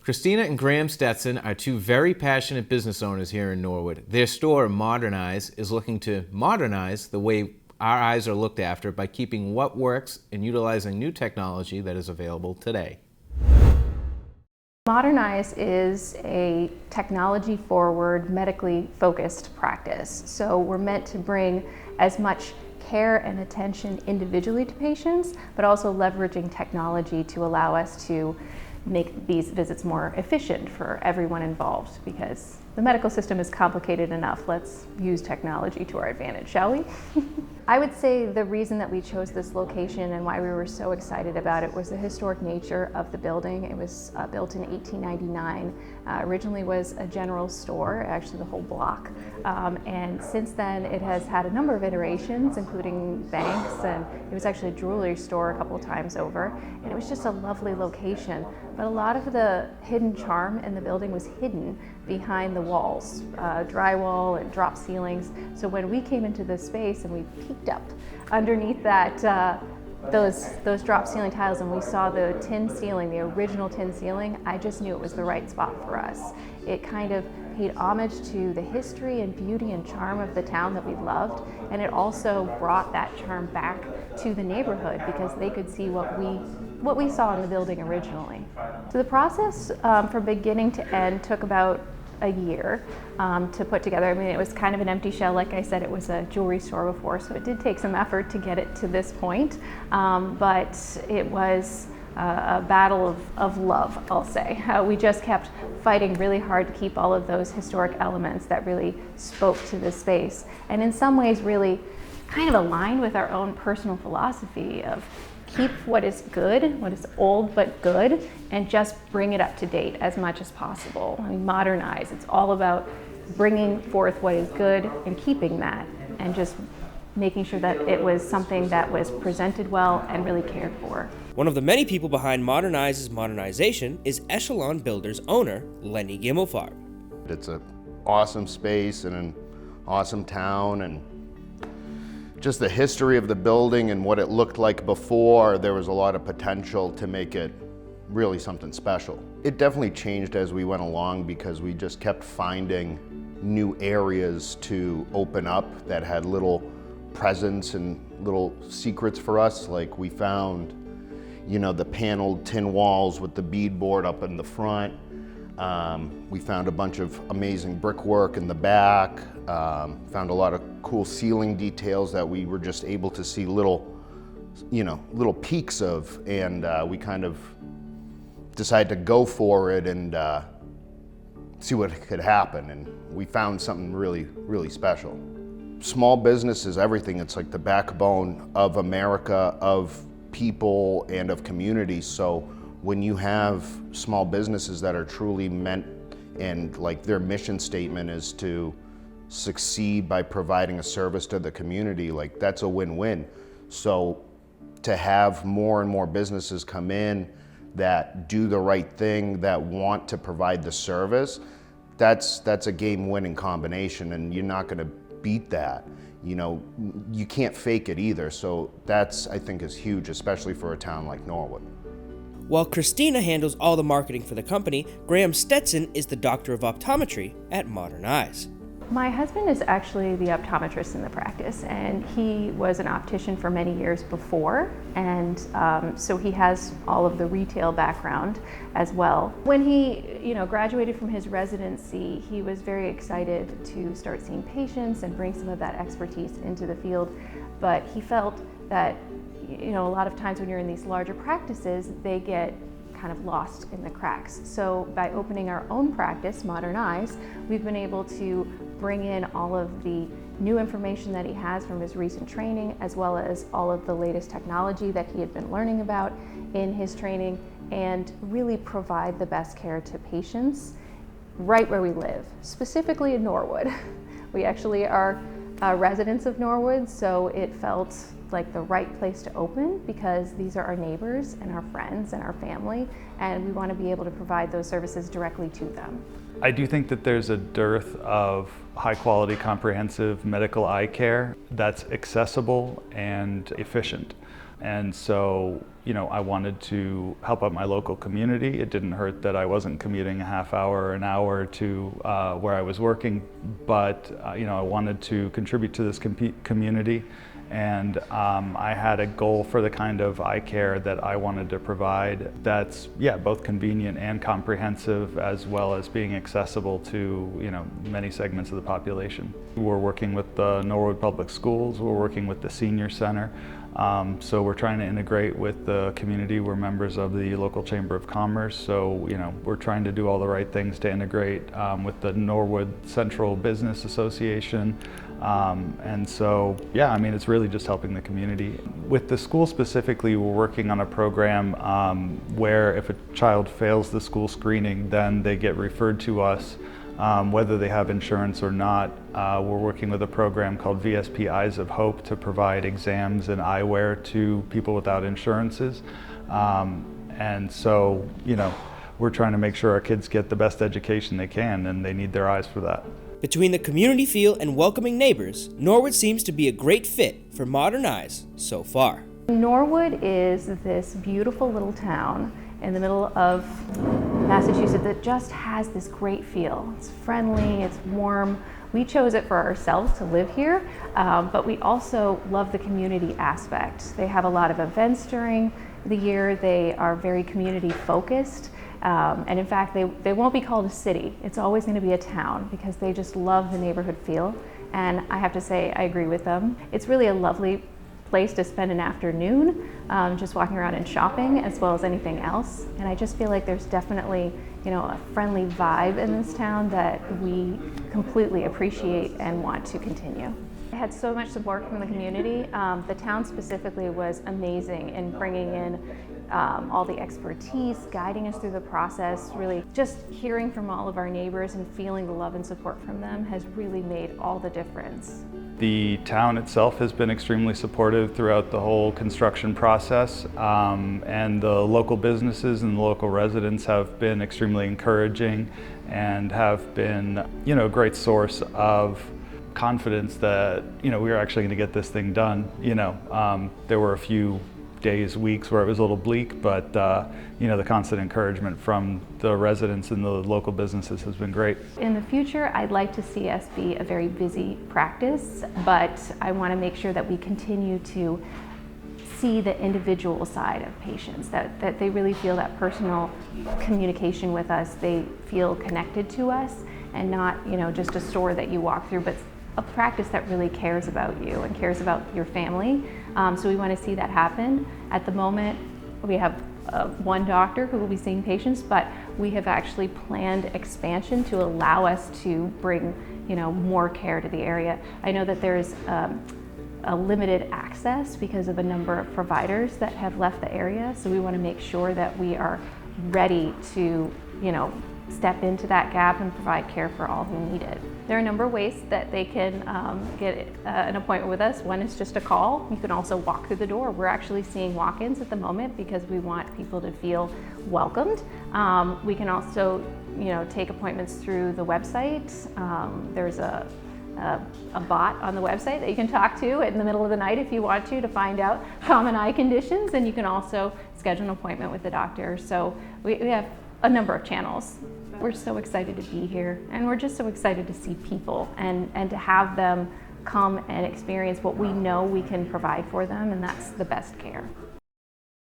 Christina and Graham Stetson are two very passionate business owners here in Norwood. Their store, Modernize, is looking to modernize the way our eyes are looked after by keeping what works and utilizing new technology that is available today. Modernize is a technology-forward, medically focused practice. So we're meant to bring as much care and attention individually to patients, but also leveraging technology to allow us to make these visits more efficient for everyone involved, because the medical system is complicated enough. Let's use technology to our advantage, shall we? I would say the reason that we chose this location and why we were so excited about it was the historic nature of the building. It was built in 1899. Originally was a general store, actually the whole block. And since then it has had a number of iterations, including banks, and it was actually a jewelry store a couple of times over. And it was just a lovely location. But a lot of the hidden charm in the building was hidden behind the walls, drywall and drop ceilings. So when we came into this space and we peeked up underneath that, those drop ceiling tiles, and we saw the tin ceiling, the original tin ceiling, I just knew it was the right spot for us. It kind of paid homage to the history and beauty and charm of the town that we loved, and it also brought that charm back to the neighborhood because they could see what we saw in the building originally. So the process from beginning to end took about a year to put together. I mean, it was kind of an empty shell. Like I said, it was a jewelry store before, so it did take some effort to get it to this point. But it was a battle of love, I'll say. We just kept fighting really hard to keep all of those historic elements that really spoke to the space, and in some ways really kind of aligned with our own personal philosophy of keep what is good, what is old but good, and just bring it up to date as much as possible. I mean, modernize. It's all about bringing forth what is good and keeping that, and just making sure that it was something that was presented well and really cared for. One of the many people behind Modernize's modernization is Echelon Builders owner Lenny Gimmelfarb. It's an awesome space and an awesome town, and just the history of the building and what it looked like before, there was a lot of potential to make it really something special. It definitely changed as we went along because we just kept finding new areas to open up that had little presence and little secrets for us. Like we found, the paneled tin walls with the beadboard up in the front. We found a bunch of amazing brickwork in the back. Found a lot of cool ceiling details that we were just able to see little peaks of, and we kind of decided to go for it and see what could happen, and we found something really, really special. Small business is everything. It's like the backbone of America, of people, and of communities. So when you have small businesses that are truly meant, and like their mission statement is to succeed by providing a service to the community, like that's a win-win. So to have more and more businesses come in that do the right thing, that want to provide the service, that's a game-winning combination, and you're not gonna beat that. You can't fake it either. So that's, I think, is huge, especially for a town like Norwood. While Christina handles all the marketing for the company, Graham Stetson is the doctor of optometry at Modernize. My husband is actually the optometrist in the practice, and he was an optician for many years before, and so he has all of the retail background as well. When he graduated from his residency, he was very excited to start seeing patients and bring some of that expertise into the field, but he felt that a lot of times when you're in these larger practices, they get kind of lost in the cracks. So by opening our own practice, Modernize, we've been able to bring in all of the new information that he has from his recent training, as well as all of the latest technology that he had been learning about in his training, and really provide the best care to patients right where we live, specifically in Norwood. We actually are residents of Norwood, so it felt like the right place to open because these are our neighbors and our friends and our family, and we want to be able to provide those services directly to them. I do think that there's a dearth of high-quality, comprehensive medical eye care that's accessible and efficient. And so, I wanted to help out my local community. It didn't hurt that I wasn't commuting a half hour or an hour to where I was working, but I wanted to contribute to this community. And I had a goal for the kind of eye care that I wanted to provide that's, both convenient and comprehensive, as well as being accessible to, many segments of the population. We're working with the Norwood Public Schools, we're working with the Senior Center, so we're trying to integrate with the community. We're members of the local Chamber of Commerce, so, we're trying to do all the right things to integrate with the Norwood Central Business Association. And so, it's really just helping the community. With the school specifically, we're working on a program where if a child fails the school screening, then they get referred to us, whether they have insurance or not. We're working with a program called VSP Eyes of Hope to provide exams and eyewear to people without insurances. And so, we're trying to make sure our kids get the best education they can, and they need their eyes for that. Between the community feel and welcoming neighbors, Norwood seems to be a great fit for Modern Eyes so far. Norwood is this beautiful little town in the middle of Massachusetts that just has this great feel. It's friendly, it's warm. We chose it for ourselves to live here, but we also love the community aspect. They have a lot of events during the year. They are very community focused. And in fact, they won't be called a city. It's always going to be a town because they just love the neighborhood feel. And I have to say, I agree with them. It's really a lovely place to spend an afternoon, just walking around and shopping as well as anything else. And I just feel like there's definitely, a friendly vibe in this town that we completely appreciate and want to continue. I had so much support from the community. The town specifically was amazing in bringing in all the expertise, guiding us through the process. Really just hearing from all of our neighbors and feeling the love and support from them has really made all the difference. The town itself has been extremely supportive throughout the whole construction process, and the local businesses and the local residents have been extremely encouraging and have been, a great source of confidence that, we were actually going to get this thing done. There were a few days, weeks where it was a little bleak, but the constant encouragement from the residents and the local businesses has been great. In the future, I'd like to see us be a very busy practice, but I want to make sure that we continue to see the individual side of patients, that they really feel that personal communication with us. They feel connected to us and not, just a store that you walk through, but a practice that really cares about you and cares about your family. So we want to see that happen. At the moment, we have one doctor who will be seeing patients, but we have actually planned expansion to allow us to bring, more care to the area. I know that there's a limited access because of a number of providers that have left the area, so we want to make sure that we are ready to, step into that gap and provide care for all who need it. There are a number of ways that they can get an appointment with us. One is just a call. You can also walk through the door. We're actually seeing walk-ins at the moment because we want people to feel welcomed. We can also, take appointments through the website. There's a bot on the website that you can talk to in the middle of the night if you want to find out common eye conditions, and you can also schedule an appointment with the doctor. So we have a number of channels. We're so excited to be here, and we're just so excited to see people and to have them come and experience what we know we can provide for them, and that's the best care.